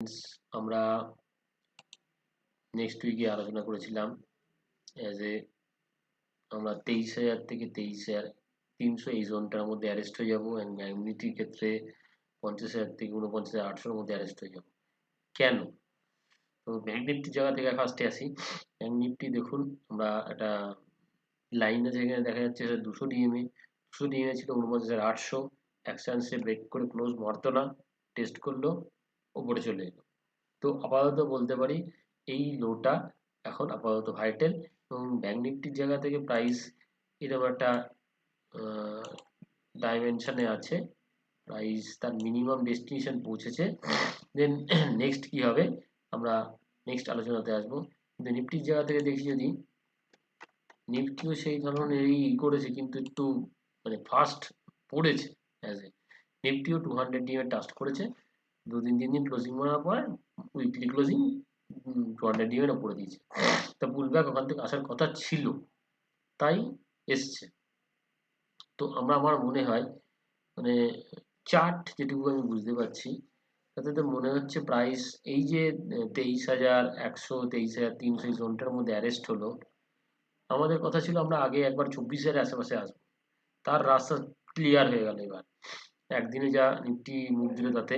আমরা নেক্সট উইকে আলোচনা করেছিলাম অ্যাজ এ আমরা 23,000 থেকে 23,300 এই জোনটার মধ্যে অ্যারেস্ট হয়ে যাবো, অ্যান্ড ম্যাগনিটির ক্ষেত্রে 50,000 থেকে 49,800-র মধ্যে অ্যারেস্ট হয়ে যাবো। কেন? তো ব্যাংক নিফটির জায়গা থেকে ফার্স্টে আসি। ব্যাংক নিফটি দেখুন, আমরা একটা লাইন আছে এখানে দেখা যাচ্ছে, 200 ডিএমএ 200 ডিএমএ ছিল 49,800, অ্যাকশনসে ব্রেক করে ক্লোজ মারতো না, টেস্ট করলো, ওপরে চলে এলো। তো আপাতত বলতে পারি এই লোটা এখন আপাতত ভাইটাল, এবং ব্যাংক নিফটির জায়গা থেকে প্রাইস এরকম একটা ডাইমেনশনে আছে, প্রাইস তার মিনিমাম ডেস্টিনেশন পৌঁছেছে। দেন নেক্সট কি হবে আমরা নেক্সট আলোচনাতে আসবো। কিন্তু নিফটির জায়গা থেকে দেখি, যদি নিফটিও সেই ধরনেরই করেছে, কিন্তু একটু মানে ফাস্ট পড়েছে। অ্যাজ এ নিফটিও 200 ডিএম টাস্ট করেছে, 2-3 দিন ক্লোজিং মারার পর উইকলি ক্লোজিং 200 ডিএম উপরে দিয়েছে। তা পুলব্যাক ওখান থেকে আসার কথা ছিল, তাই এসছে। তো আমার মনে হয় মানে চার্ট যেটুকু আমি বুঝতে পারছি, তাতে তো মনে হচ্ছে প্রাইস এই যে 23,100 23,300 এই জোনটার মধ্যে অ্যারেস্ট হলো। আমাদের কথা ছিল আমরা আগে একবার 24-এর আশেপাশে আসবো, তার রাস্তা ক্লিয়ার হয়ে গেল এবার। একদিনে যা নিফটি মুভ দিল তাতে,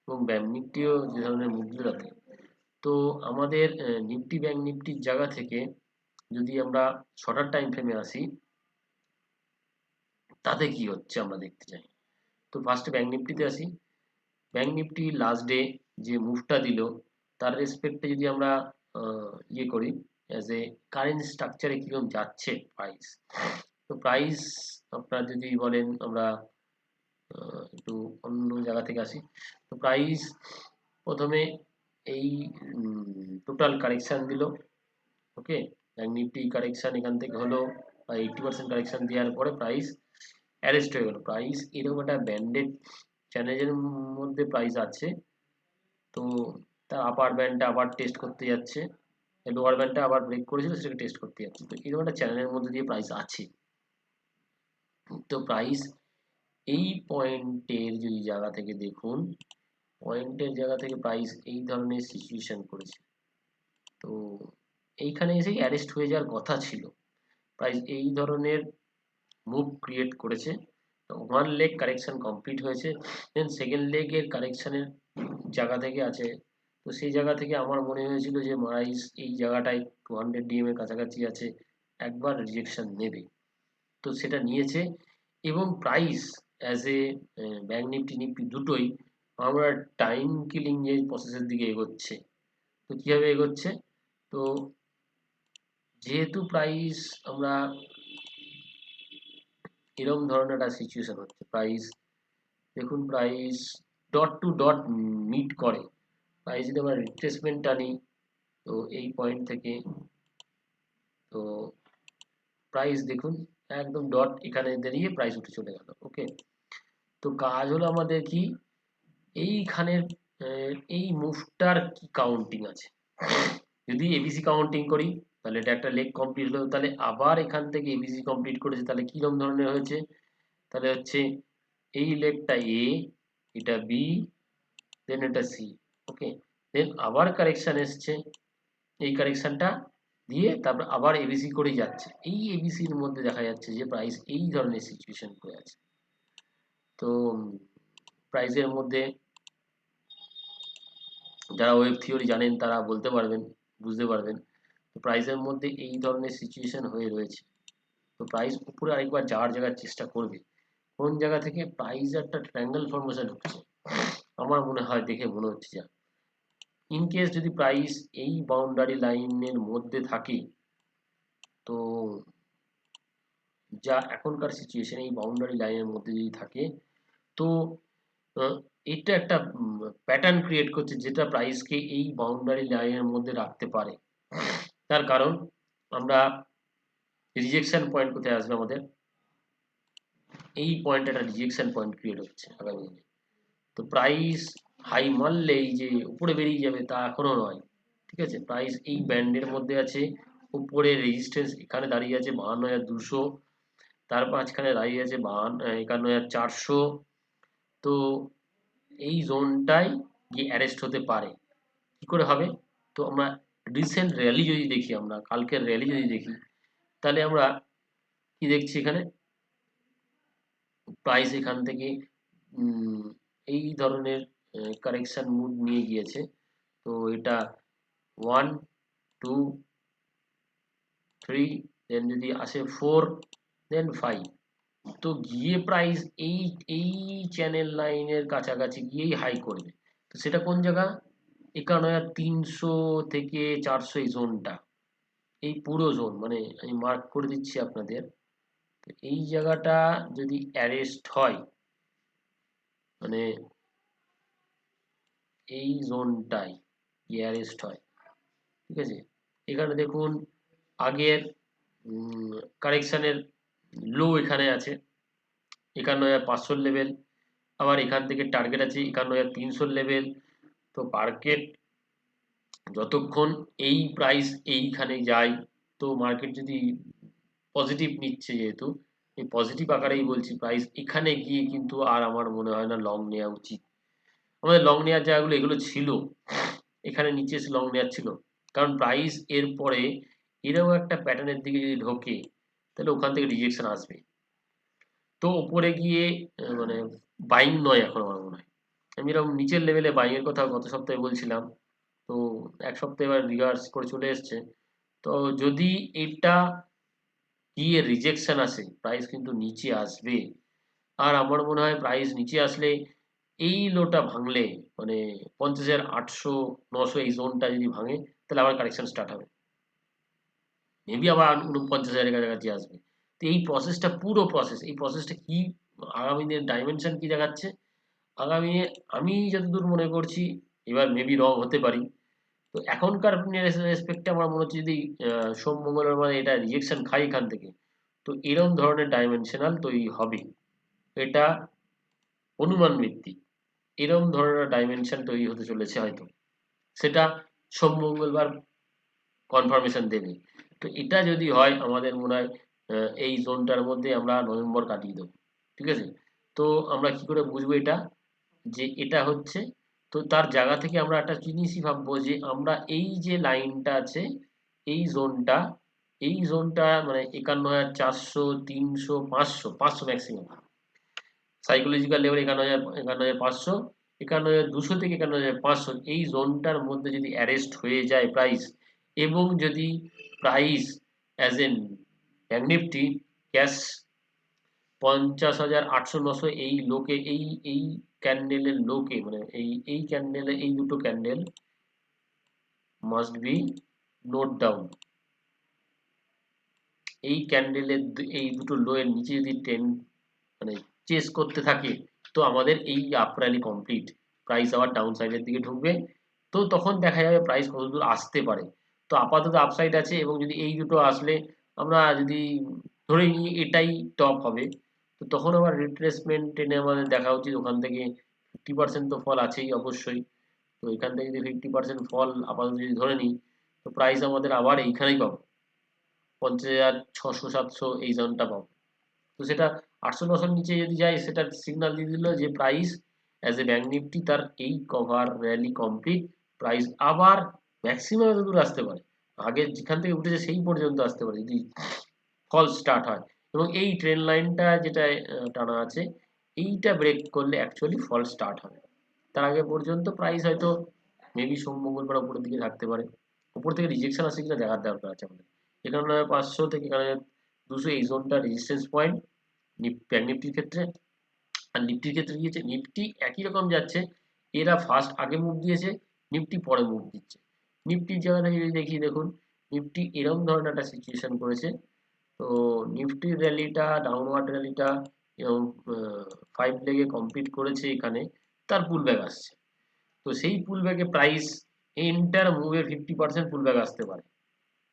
এবং ব্যাংক নিফটিও যে ধরনের মুভ দিল তাতে। তো আমাদের নিফটি ব্যাংক নিফটির জায়গা থেকে যদি আমরা শর্টার টাইম ফ্রেমে আসি, তাতে কি হচ্ছে আমরা দেখতে চাই। তো ফার্স্টে ব্যাংক নিফটিতে আসি। ব্যাংক নিফটি লাস্ট ডে যে মুভটা দিল, তার রেসপেক্টে যদি আমরা ইয়ে করি অ্যাজ এ কারেন্ট স্ট্রাকচারে কীরকম যাচ্ছে প্রাইস। তো প্রাইস আপনার যদি বলেন, আমরা একটু অন্য জায়গা থেকে আসি। তো প্রাইস প্রথমে এই টোটাল কারেকশান দিল, ওকে, ব্যাংক নিফটি কারেকশান এখান থেকে হলো 80% কারেকশান দেওয়ার পরে প্রাইস অ্যারেস্ট হয়ে গেল। প্রাইস এরকম একটা ব্যান্ডেড চ্যানেলের মধ্যে প্রাইস আছে। তো তার আপার ব্যান্ডটা আবার টেস্ট করতে যাচ্ছে, লোয়ার ব্যান্ডটা আবার ব্রেক করেছিল, সেটাকে টেস্ট করতে যাচ্ছে। তো এরকম একটা চ্যানেলের মধ্যে দিয়ে প্রাইস আছে। তো প্রাইস এই পয়েন্টের যদি জায়গা থেকে দেখুন, পয়েন্টের জায়গা থেকে প্রাইস এই ধরনের সিচুয়েশন করেছে। তো এইখানে এসে অ্যারেস্ট হয়ে যাওয়ার কথা ছিল, প্রাইস এই ধরনের মুভ ক্রিয়েট করেছে। ওয়ান লেগ কারেকশন কমপ্লিট হয়েছে, দেন সেকেন্ড লেগের কারেকশনের জায়গা থেকে আছে। তো সেই জায়গা থেকে আমার মনে হয়েছিল যে প্রাইস এই জায়গাটায় 200 ডিএম এর কাছাকাছি আছে, একবার রিজেকশন নেবে। তো সেটা নিয়েছে, এবং price as a bank Nifty Nifty দুটোই আমরা টাইম কিলিং যে প্রসেসের দিকে এগোচ্ছে। তো কীভাবে এগোচ্ছে, তো যেহেতু প্রাইস আমরা এরকম ধরনের একটা সিচুয়েশন হচ্ছে, প্রাইস দেখুন price dot to dot meet করে। প্রাইস যদি আমরা রিট্রেসমেন্ট আনি, তো এই পয়েন্ট থেকে, তো প্রাইস দেখুন একদম ডট এখানে দাঁড়িয়ে প্রাইস উঠে চলে গেল। ওকে, তো কাজ হলো আমাদের কি, এইখানের এই মুভটার কি কাউন্টিং আছে। যদি এবিসি কাউন্টিং করি, তাহলে এটা একটা লেগ কমপ্লিট হলো, তাহলে আবার এখান থেকে এবিসি কমপ্লিট করেছে, তাহলে কিরকম ধরনের হয়েছে, তাহলে হচ্ছে এই লেগটা এ, এটা বি, দেন এটা সি। ওকে, দেন আবার কারেকশন এসছে, এই কারেকশনটা দিয়ে তারপর আবার এবিসি করেই যাচ্ছে। এই এবিসির মধ্যে দেখা যাচ্ছে যে প্রাইস এই ধরনের সিচুয়েশন করে আছে। তো প্রাইসের মধ্যে যারা ওয়েব থিওরি জানেন তারা বলতে পারবেন, বুঝতে পারবেন। তো প্রাইসের মধ্যে এই ধরনের সিচুয়েশন হয়ে রয়েছে। তো প্রাইস উপরে আরেকবার যাওয়ার জায়গার চেষ্টা করবে। কোন জায়গা থেকে, প্রাইস একটা ট্রায়াঙ্গেল ফর্মেশন হচ্ছে আমার মনে হয়, দেখে মনে হচ্ছে যা। ইন কেস যদি প্রাইস এই বাউন্ডারি লাইনের মধ্যে থাকে, তো যা এখনকার সিচুয়েশন এই বাউন্ডারি লাইনের মধ্যে যদি থাকে, তো এটা একটা প্যাটার্ন ক্রিয়েট করছে যেটা প্রাইসকে এই বাউন্ডারি লাইনের মধ্যে রাখতে পারে। তার কারণ আমরা রিজেকশন পয়েন্ট কোথায় আসবে আমাদের, এই পয়েন্ট একটা রিজেকশন পয়েন্ট ক্রিয়েট হচ্ছে আগামী দিনে। তো প্রাইস হাই মারলে এই যে উপরে বেরিয়ে যাবে তা এখনো নয়, ঠিক আছে। প্রাইস এই ব্যান্ডের মধ্যে আছে, উপরে রেজিস্ট্যান্স এখানে দাঁড়িয়ে আছে 52,200, তার মাঝখানে দাঁড়িয়ে আছে 51,400। তো এই জোনটাই গিয়ে অ্যারেস্ট হতে পারে। কি করে হবে? তো আমরা রিসেন্ট র্যালি যদি দেখি, আমরা কালকের র্যালি যদি দেখি, তাহলে আমরা কি দেখছি এখানে? প্রাইস এখান থেকে উম, এই ধরনের কারেকশন মুড নিয়ে গিয়েছে। তো এটা 1 2 3, দেন যদি আসে 4, দেন 5, তো গিয়ে প্রাইস এই এই চ্যানেল লাইনের কাছাকাছি গিয়েই হাই করবে। তো সেটা কোন জায়গা? 51,300 থেকে 400, এই জোনটা, এই পুরো জোন, মানে আমি মার্ক করে দিচ্ছি আপনাদের। তো এই জায়গাটা যদি অ্যারেস্ট হয়, মানে এই জোনটায় অ্যারেস্ট হয়, ঠিক আছে, এখানে দেখুন আগের কারেকশনের লো এখানে আছে 51,500 লেভেল, আবার এখান থেকে টার্গেট আছে 51,300 লেভেল। তো মার্কেট যতক্ষণ এই প্রাইস এইখানে যায়, তো মার্কেট যদি পজিটিভ নিচ্ছে, যেহেতু এই পজিটিভ আকারেই বলছি, প্রাইস এখানে গিয়ে কিন্তু আর আমার মনে হয় না লং নেওয়া উচিত। আমাদের লং নেওয়ার জায়গাগুলো এগুলো ছিল, এখানে নিচে এসে লং নেওয়ার ছিল, কারণ প্রাইস এর পরে এরও একটা প্যাটার্নের দিকে যদি ঢোকে, তাহলে ওখান থেকে রিজেকশন আসবে। তো উপরে গিয়ে মানে বাইং নয় এখন আমার মনে হয়। আমি এরকম নিচের লেভেলে বাইং এর কথা গত সপ্তাহে বলছিলাম, তো এক সপ্তাহে এবার রিভার্স করে চলে এসছে। তো যদি এটা গিয়ে রিজেকশন আসে, প্রাইস কিন্তু নিচে আসবে। আর আমার মনে হয় প্রাইস নিচে আসলে এই লোটা ভাঙলে, মানে 50,800 900 এই জোনটা যদি ভাঙে, তাহলে আবার কারেকশন স্টার্ট হবে, মেবি আবার 49,000 কাছাকাছি আসবে। তো এই প্রসেসটা, পুরো প্রসেস, এই প্রসেসটা কি আগামী দিনের ডাইমেনশন কি দেখাচ্ছে আগামী, আমি যতদূর মনে করছি, এবার মেবি রং হতে পারি, তো এখনকার রেসপেক্টে আমার মনে হচ্ছে যদি সোম মঙ্গলবার মানে এটা রিজেকশন খাই এখান থেকে, তো এরকম ধরনের ডাইমেনশনাল তৈরি হবে, এটা অনুমান ভিত্তিক, এরকম ধরনের ডাইমেনশন তৈরি হতে চলেছে হয়তো, সেটা সোম মঙ্গলবার কনফার্মেশন দেবে। তো এটা যদি হয়, আমাদের মনে হয় এই জোনটার মধ্যে আমরা নভেম্বর কাটিয়ে দেবো, ঠিক আছে। তো আমরা কি করে বুঝবো এটা, যে এটা হচ্ছে, তো তার জায়গা থেকে আমরা একটা জিনিসই ভাববো, যে আমরা এই যে লাইনটা আছে, এই জোনটা, এই জোনটা মানে 51,400 300 500 500 ম্যাক্সিমাম, সাইকোলজিক্যাল লেভেল 51,500, 51,200 থেকে 51,500, এই জোনটার মধ্যে যদি অ্যারেস্ট হয়ে যায় প্রাইস, এবং যদি price as an bank Nifty cash 50,800 900 এই লোকে, এই ক্যান্ডেলের লোকে, মানে এই ক্যান্ডেলে, এই দুটো candle must be note down, এই ক্যান্ডেলের এই দুটো লো এর নিচে যদি মানে চেস করতে থাকে, তো আমাদের এই আপ র্যালি কমপ্লিট, প্রাইস আবার ডাউন সাইডের দিকে ঢুকবে। তো তখন দেখা যাবে প্রাইস কতদূর আসতে পারে। তো আপাতত আপসাইড আছে, এবং যদি এই দুটো আসলে, আমরা যদি ধরে নিই এটাই টপ হবে, তো তখন আবার রিট্রেসমেন্ট টেনে আমাদের দেখা উচিত, ওখান থেকে 50% তো ফল আছেই অবশ্যই। তো এখান থেকে যদি 50% ফল আপাতত যদি ধরে নিই, তো প্রাইস আমাদের আবার এইখানেই পাবো, 50,600 700 এই জোনটা পাবো। তো সেটা 800 900 নিচে যদি যায়, সেটা সিগন্যাল দিয়ে দিল যে price as a bank Nifty তার এই কভার র্যালি কমপ্লিট, প্রাইস আবার ম্যাক্সিমাম এত দূর আসতে পারে, আগে যেখান থেকে উঠেছে সেই পর্যন্ত আসতে পারে যদি ফল স্টার্ট হয়, এবং এই ট্রেন লাইনটা যেটা টানা আছে, এইটা ব্রেক করলে অ্যাকচুয়ালি ফল স্টার্ট হবে। তার আগে পর্যন্ত প্রাইস হয়তো মেবি সোম মঙ্গলবার উপরের দিকে থাকতে পারে, উপর থেকে রিজেকশন আসে কিনা দেখার দরকার আছে আমাদের। এখানে 500 থেকে এখানে 200 এই জোনটা রেজিস্ট্যান্স পয়েন্ট ব্যাঙ্ক নিফটির ক্ষেত্রে। আর নিফটির ক্ষেত্রে কি হচ্ছে, নিফটি একই রকম যাচ্ছে, এরা ফার্স্ট আগে মুভ দিয়েছে, নিফটি পরে মুভ দিচ্ছে। নিফটির জায়গা থেকে যদি দেখি, দেখুন নিফটি এরকম ধরনের একটা সিচুয়েশন করেছে। তো নিফটির র্যালিটা, ডাউনওয়ার্ড র্যালিটা এবং 5 লেগে কমপ্লিট করেছে এখানে, তার পুল ব্যাক আসছে। তো সেই পুল ব্যাকে প্রাইস এন্টার মুভে 50% পুল ব্যাক আসতে পারে,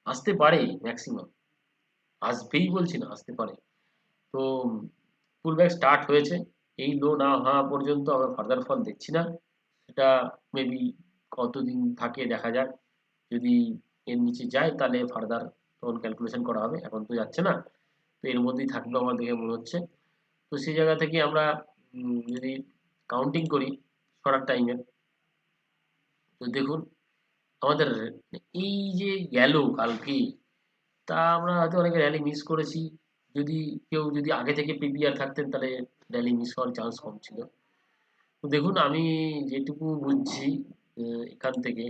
আসতে পারে ম্যাক্সিমাম, আসবেই বলছি না, আসতে পারে। তো পুল ব্যাক স্টার্ট হয়েছে, এই লো না হওয়া পর্যন্ত আমরা ফার্দার ফল দেখছি না, সেটা মেবি কতদিন থাকে দেখা যাক, যদি এর নিচে যায় তাহলে ফার্দার তখন ক্যালকুলেশন করা হবে, এখন তো যাচ্ছে না, তো এর মধ্যেই থাকবে আমার দেখে মনে হচ্ছে। তো সেই জায়গা থেকে আমরা যদি কাউন্টিং করি শর্ট টাইমের, তো দেখুন আমাদের এই যে গেল কালকে, তা আমরা হয়তো অনেকে র্যালি মিস করেছি। যদি কেউ যদি আগে থেকে প্রিপেয়ার থাকতেন তাহলে র্যালি মিস হওয়ার চান্স কম ছিল। তো দেখুন আমি যেটুকু বুঝছি এখান থেকে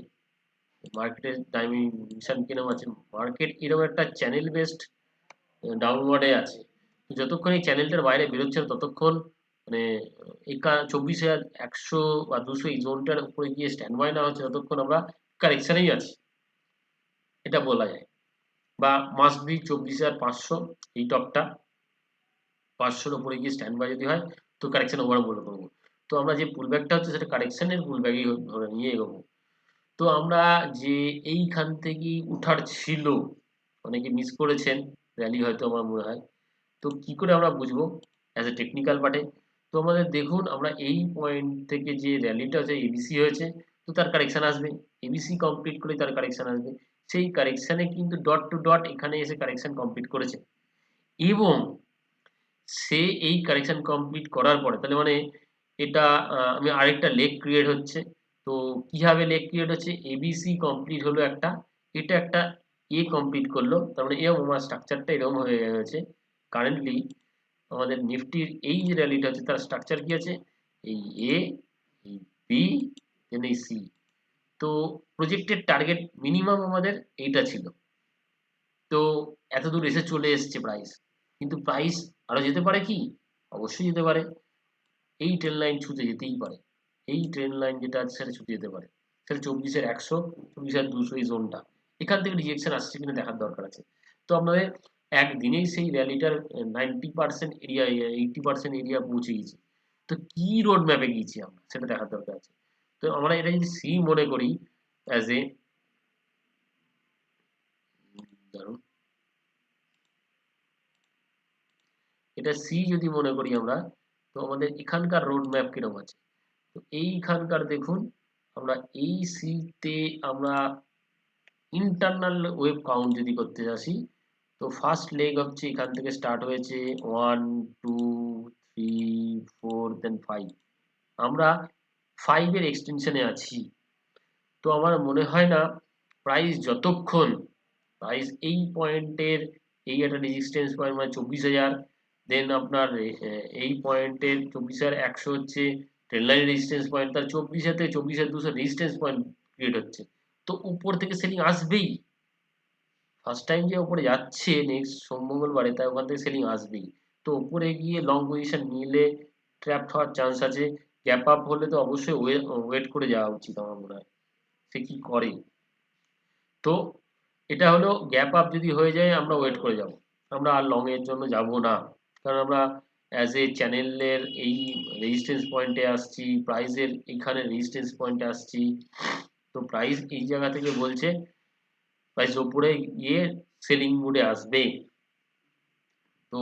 মার্কেটের ডাইমেনশন কিরকম আছে, মার্কেট এরকম একটা চ্যানেল বেসড ডাউনওয়ার্ডে আছে। তো যতক্ষণ এই চ্যানেলটার বাইরে বেরোচ্ছে না ততক্ষণ মানে 24,100 বা 200 এই জোনটার উপরে গিয়ে স্ট্যান্ড বাই না হচ্ছে ততক্ষণ আমরা কারেকশনেই আছি, এটা বলা যায়। বা মাস্ট বি 24,500 এই টপটা 500-র উপরে গিয়ে স্ট্যান্ড বাই যদি হয় তো কারেকশন ওভার বলে করবো। তো আমরা যে পুলব্যাকটা হচ্ছে সেটা কারেকশনের পুলব্যাকই ধরে নিয়ে এগোবো। তো আমরা যে এইখান থেকে উঠার ছিল, অনেকে মিস করেছেন র্যালি হয়তো আমার মনে হয়। তো কি করে আমরা বুঝবো অ্যাজ এ টেকনিক্যাল পার্টে? তো আমাদের দেখুন আমরা এই পয়েন্ট থেকে যে র্যালিটা হচ্ছে এবিসি হয়েছে, তো তার কারেকশন আসবে। এবিসি কমপ্লিট করে তার কারেকশন আসবে। সেই কারেকশনে কিন্তু ডট টু ডট এখানে এসে কারেকশন কমপ্লিট করেছে এবং সে এই কারেকশন কমপ্লিট করার পরে তাহলে মানে এটা আমি আরেকটা লেগ ক্রিয়েট হচ্ছে। তো কিভাবে লেগ ক্রিয়েট হচ্ছে, এবিসি কমপ্লিট হলো একটা, এটা একটা এ কমপ্লিট করলো, তার মানে এরকম আমার স্ট্রাকচারটা এরকম হয়ে গেছে কারেন্টলি। আমাদের নিফটির এই যে র্যালিটা আছে তার স্ট্রাকচার কি আছে, এই এ, এই বি, দেন এই সি। তো প্রজেক্টেড টার্গেট মিনিমাম আমাদের এইটা ছিল। তো এতদূর এসে চলে এসছে প্রাইস, কিন্তু প্রাইস আরো যেতে পারে কি, অবশ্যই যেতে পারে। এই ট্রেন লাইন ছুঁতে যেতেই পারে, এই ট্রেন লাইন যেটা আছে সেটা ছুঁতে যেতে পারে, সেটা 24,100, 24,200 এই জোনটা। এখান থেকে রিজেকশন আসছে কিনা দেখার দরকার আছে। তো আমাদের একদিনেই সেই র্যালিটার 90% এরিয়া, 80% এরিয়া পৌঁছে গেছি। তো কি রোড ম্যাপে গিয়েছি আমরা সেটা দেখার দরকার আছে। তো আমরা এটা যদি সি মনে করি অ্যাজ এ, ধরুন এটা সি যদি মনে করি আমরা, তো আমাদের এখানকার রোড ম্যাপ কিরকম আছে। তো এইখানকার দেখুন আমরা এই সিতে আমরা ইন্টারনাল ওয়েভ কাউন্ট যদি করতে আসি, তো ফার্স্ট লেগ হচ্ছে এখান থেকে স্টার্ট হয়েছে 1 2 3 4 দেন 5, আমরা 5 এর এক্সটেনশনে আছি। তো আমার মনে হয় না প্রাইস যতক্ষণ প্রাইস এই পয়েন্টের, এই একটা রেজিস্ট্যান্স পয়েন্ট মানে 24,000, দেন আপনার এই পয়েন্টের 24,100 হচ্ছে ট্রেন লাইন রেজিস্ট্যান্স পয়েন্ট, তার 24 থেকে 24,200 রেজিস্ট্যান্স পয়েন্ট ক্রিয়েট হচ্ছে। তো উপর থেকে সেলিং আসবেই, ফার্স্ট টাইম যে উপরে যাচ্ছে নেক্সট সোম মঙ্গলবারে, তাই ওখান থেকে সেলিং আসবেই। তো উপরে গিয়ে লং পজিশন নিলে ট্র্যাপ হওয়ার চান্স আছে। গ্যাপ আপ হলে তো অবশ্যই ওয়েট করে যাওয়া উচিত আমার মনে হয়। সে কি করে, তো এটা হলো গ্যাপ আপ যদি হয়ে যায় আমরা ওয়েট করে যাব, আমরা আর লং এর জন্য যাব না। কারণ আমরা অ্যাজ এ চ্যানেলের এই রেজিস্ট্যান্স পয়েন্টে আসছি, প্রাইসের এখানে রেজিস্ট্যান্স পয়েন্টে আসছি। তো প্রাইস এই জায়গা থেকে বলছে প্রাইস ওপরে গিয়ে সেলিং মোডে আসবে। তো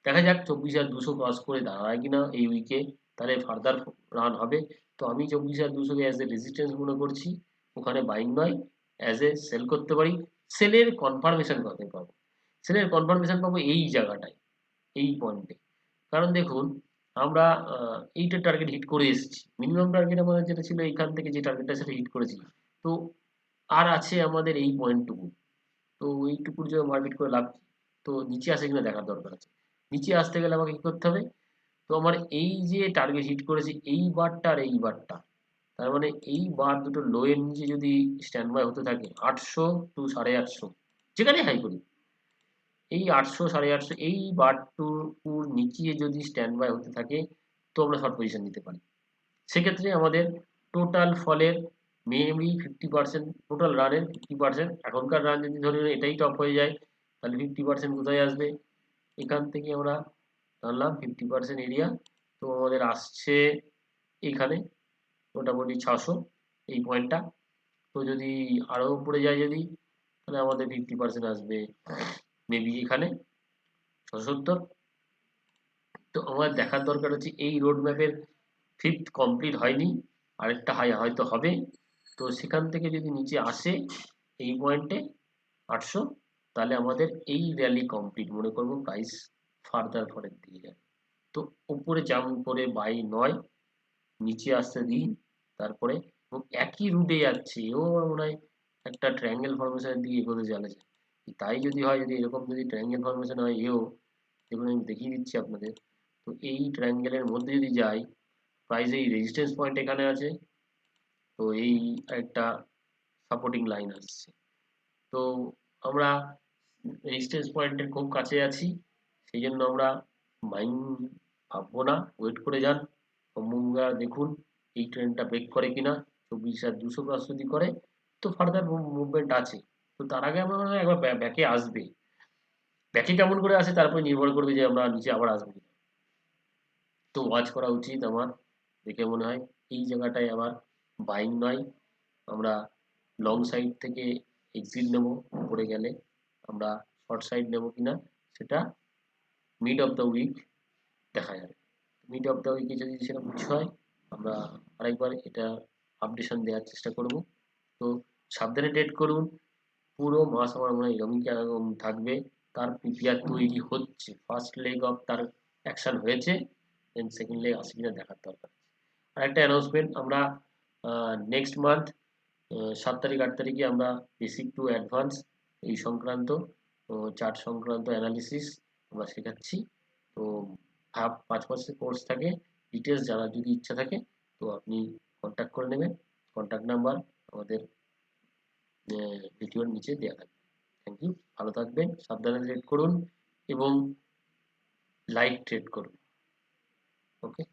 দেখা যাক 24,200 ক্রস করে দাঁড়ায় কিনা এই উইকে, তাহলে ফার্দার রান হবে। তো আমি 24,200 কে অ্যাজ এ রেজিস্ট্যান্স মনে করছি, ওখানে বাইং নয়, অ্যাজ এ সেল করতে পারি। সেলের কনফার্মেশন কোথায় পাবো, সেলের কনফার্মেশন পাবো এই জায়গাটায়, এই পয়েন্টে। কারণ দেখুন আমরা এইটা টার্গেট হিট করে এসেছি, মিনিমাম টার্গেট আমাদের যেটা ছিল এইখান থেকে যে টার্গেটটা সেটা হিট করেছি। তো আর আছে আমাদের এই পয়েন্টটুকু, তো এইটুকুর জন্য মার্কেট করে লাভ কি? তো নিচে আসে কিনা দেখার দরকার আছে। নিচে আসতে গেলে আমাকে কি করতে হবে, তো আমার এই যে টার্গেট হিট করেছি এই বারটা আর এই বারটা, তার মানে এই বার দুটো লো এর নিচে যদি স্ট্যান্ড বাই হতে থাকে 800 টু 850, যেখানে হাই করি এই 800 850 এই বারটুকুর নিচে যদি স্ট্যান্ড বাই হতে থাকে, তো আমরা শর্ট পজিশন নিতে পারি। সেক্ষেত্রে আমাদের টোটাল ফলের মেবি 50%, টোটাল রানের 50%, এখনকার রান যদি ধরে নিই এটাই টপ হয়ে যায়, তাহলে 50% কোথায় আসবে, এখান থেকে আমরা ধরলাম 50% এরিয়া। তো আমাদের আসছে এখানে মোটামুটি 600 এই পয়েন্টটা। তো যদি আরো উপরে যায় যদি, তাহলে আমাদের 50% আসবে মেবি এখানে 670। তো আমার দেখার দরকার হচ্ছে এই রোড ম্যাপের ফিফথ কমপ্লিট হয়নি, আরেকটা হাই হয়তো হবে। তো সেখান থেকে যদি নিচে আসে এই পয়েন্টে 800, তাহলে আমাদের এই র্যালি কমপ্লিট মনে করবো, প্রাইস ফার্দার পরের দিকে যাবে। তো উপরে জাম্প করে বাই নয়, নিচে আসতে দিই, তারপরে এবং একই রুটে যাচ্ছে, এও আমার মনে হয় একটা ট্রায়াঙ্গেল ফরমেশনের দিকে এগোতে চলেছে। তাই যদি হয়, যদি এরকম যদি ট্রায়াঙ্গেল ফরমেশন হয়, এও দেখুন আমি দেখিয়ে দিচ্ছি আপনাদের। তো এই ট্রায়াঙ্গেলের মধ্যে যদি যাই, প্রাইস এই রেজিস্ট্যান্স পয়েন্ট এখানে আছে, তো এই একটা সাপোর্টিং লাইন আসছে। তো আমরা রেজিস্ট্যান্স পয়েন্টের খুব কাছে আছি, সেই জন্য আমরা বাইং ভাববো না, ওয়েট করে যান। সম্মুখা দেখুন এই ট্রেনটা ব্রেক করে কিনা, 24,200 ক্রস যদি করে তো ফার্দার মুভমেন্ট আছে। তো তার আগে আমার মনে হয় একবার ব্যাকে আসবে। ব্যাকে কেমন করে আসে তারপর নির্ভর করবে যে আমরা নিচে আবার আসবো কিনা। তো ওয়াচ করা উচিত আমার, দেখে মনে হয় এই জায়গাটায় আবার বাইং নয়, আমরা লং সাইড থেকে এক্সিট নেব। উপরে গেলে আমরা শর্ট সাইড নেব কিনা সেটা মিড অফ দ্য উইক দেখা যাবে। মিড অফ দ্য উইকে যদি সেরকম কিছু হয়, আমরা আরেকবার এটা আপডেশন দেওয়ার চেষ্টা করব। তো সাবধানে ট্রেড করুন। পুরো মাস আমার মনে হয় এরকমই এরকম থাকবে। তার প্রিপেয়ার তৈরি হচ্ছে, ফার্স্ট লেগ অফ তার অ্যাকশন হয়েছে, দেন সেকেন্ড লেগ আসে কিনা দেখার দরকার। আর একটা অ্যানাউন্সমেন্ট, আমরা নেক্সট মান্থ 7 তারিখ 8 তারিখে আমরা বেসিক টু অ্যাডভান্স এই সংক্রান্ত চার্ট সংক্রান্ত অ্যানালিসিস আমরা শেখাচ্ছি। তো 5 মাসের কোর্স থাকে। ডিটেলস জানার যদি ইচ্ছা থাকে তো আপনি কন্ট্যাক্ট করে নেবেন। কন্ট্যাক্ট নাম্বার আমাদের ভিডিওর নিচে দেওয়া থাকবে। থ্যাংক ইউ, ভালো থাকবেন, সাবধানে ট্রেড করুন এবং লাইট ট্রেড করুন। ওকে।